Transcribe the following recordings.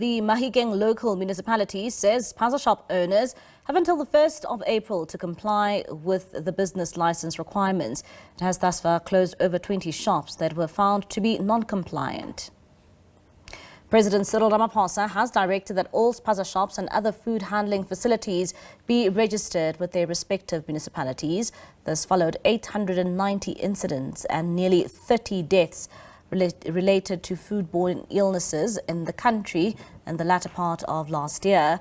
The Mahikeng Local Municipality says Spaza shop owners have until the 1st of April to comply with the business license requirements. It has thus far closed over 20 shops that were found to be non-compliant. President Cyril Ramaphosa has directed that all Spaza shops and other food handling facilities be registered with their respective municipalities. This followed 890 incidents and nearly 30 deaths related to foodborne illnesses in the country in the latter part of last year.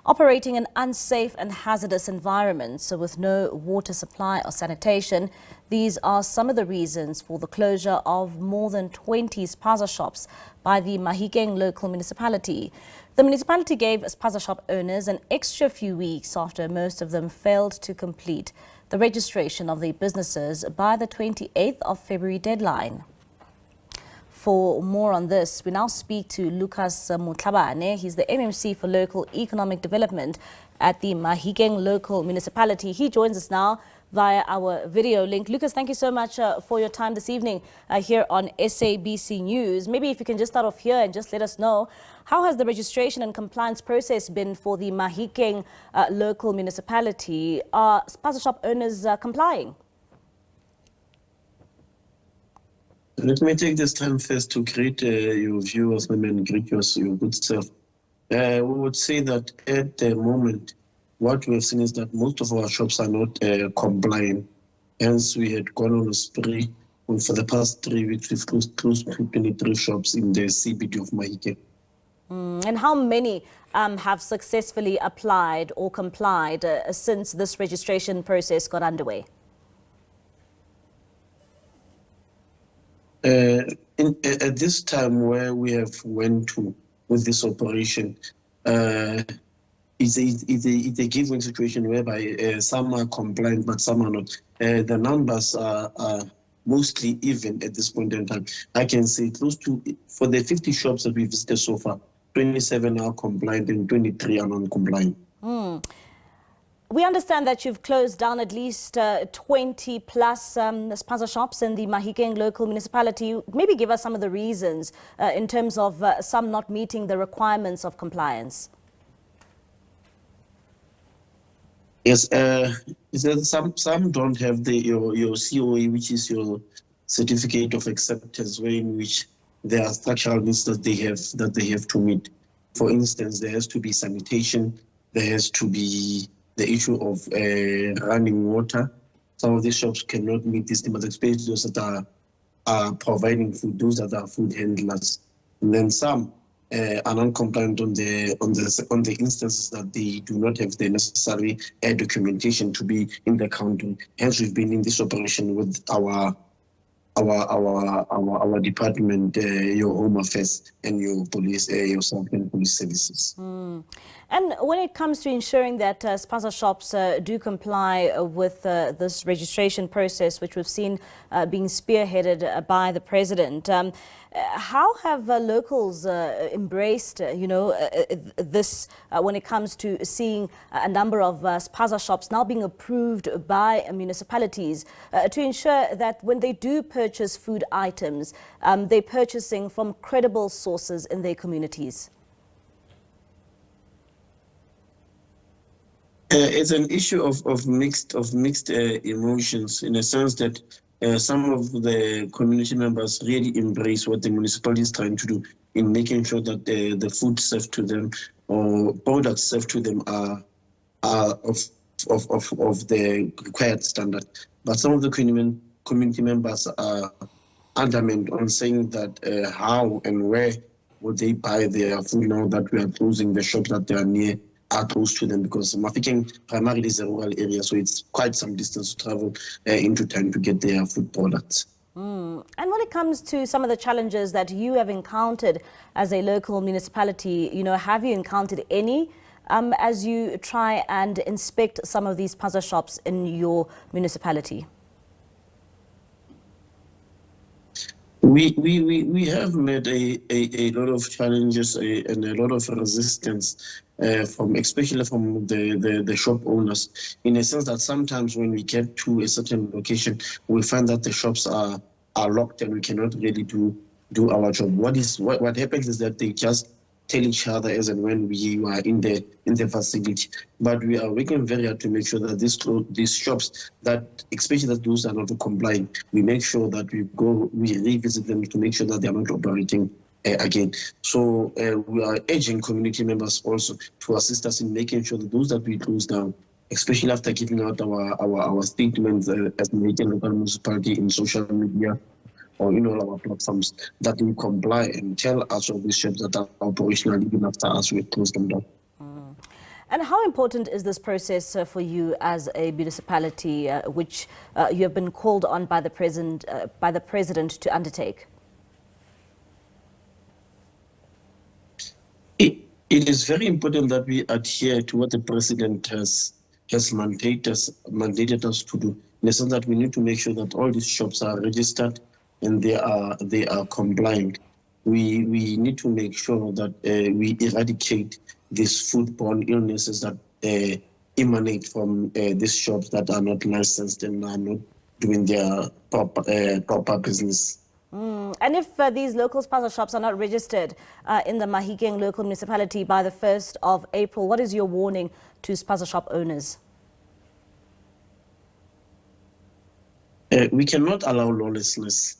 Operating in unsafe and hazardous environments, so with no water supply or sanitation, these are some of the reasons for the closure of more than 20 Spaza shops by the Mahikeng Local Municipality. The municipality gave Spaza shop owners an extra few weeks after most of them failed to complete the registration of their businesses by the 28th of February deadline. For more on this, we now speak to Lucas Motlhabane. He's the MMC for Local Economic Development at the Mahikeng Local Municipality. He joins us now via our video link. Lucas, thank you so much for your time this evening here on SABC News. Maybe if you can just start off here and just let us know, how has the registration and compliance process been for the Mahikeng Local Municipality? Are Spaza shop owners complying? Let me take this time first to greet your viewers and greet your good self. We would say that at the moment, what we have seen is that most of our shops are not compliant. Hence, we had gone on a spree, and for the past 3 weeks, we've closed close to 23 shops in the CBD of Mahikeng. And how many have successfully applied or complied since this registration process got underway? At this time where we have went to with this operation, it's a given situation whereby some are compliant but some are not. The numbers are mostly even at this point in time. I can say close to, for the 50 shops that we visited so far, 27 are compliant and 23 are non-compliant. We understand that you've closed down at least 20 plus Spaza shops in the Mahikeng Local Municipality. Maybe give us some of the reasons in terms of some not meeting the requirements of compliance. Yes, some don't have your COA, which is your certificate of acceptance, way in which there are structural needs that they have to meet. For instance, there has to be sanitation, there has to be the issue of running water. Some of these shops cannot meet this, but especially those that are providing food, those that are food handlers. And then some are non-compliant on the instances that they do not have the necessary documentation to be in the county. Hence, we've been in this operation with our department, your Home Affairs and your police, your Southern Police Services. And when it comes to ensuring that Spaza shops do comply with this registration process, which we've seen being spearheaded by the president, how have locals embraced, this when it comes to seeing a number of Spaza shops now being approved by municipalities to ensure that when they do purchase food items, they're purchasing from credible sources in their communities? It's an issue of mixed emotions, in a sense that some of the community members really embrace what the municipality is trying to do in making sure that the food served to them or products served to them are of the required standard. But some of the community members are adamant on saying that how and where would they buy their food now that we are closing the shops that they are near are close to them, because Mahikeng primarily is a rural area, so it's quite some distance to travel into town to get their food products. And when it comes to some of the challenges that you have encountered as a local municipality, have you encountered any as you try and inspect some of these Spaza shops in your municipality? We have met a lot of challenges and a lot of resistance especially from the shop owners, in a sense that sometimes when we get to a certain location, we find that the shops are locked and we cannot really do our job. What happens is that they just tell each other as and when we are in the facility. But we are working very hard to make sure that these shops, that especially that those are not complying, we make sure that we revisit them to make sure that they are not operating again. So we are urging community members also to assist us in making sure that those that we close down, especially after giving out our statements as Mahikeng Local Municipality in social media or in all our platforms, that we comply and tell us of these shops that are operational even after us we close them down. And how important is this process for you as a municipality, which you have been called on by the president to undertake? It is very important that we adhere to what the president has mandated us to do. In the sense that we need to make sure that all these shops are registered and they are compliant. We need to make sure that we eradicate these foodborne illnesses that emanate from these shops that are not licensed and are not doing their proper business. And if these local Spaza shops are not registered in the Mahikeng Local Municipality by the 1st of April, what is your warning to Spaza shop owners? We cannot allow lawlessness.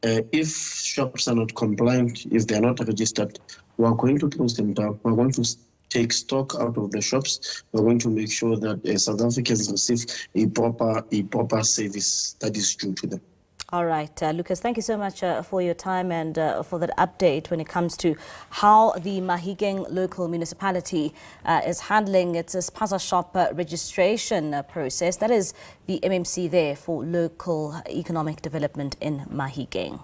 If shops are not compliant, if they are not registered, we are going to close them down. We are going to take stock out of the shops. We are going to make sure that South Africans receive a proper service that is due to them. All right, Lucas, thank you so much for your time and for that update when it comes to how the Mahikeng Local Municipality is handling its Spaza shop registration process. That is the MMC there for local economic development in Mahikeng.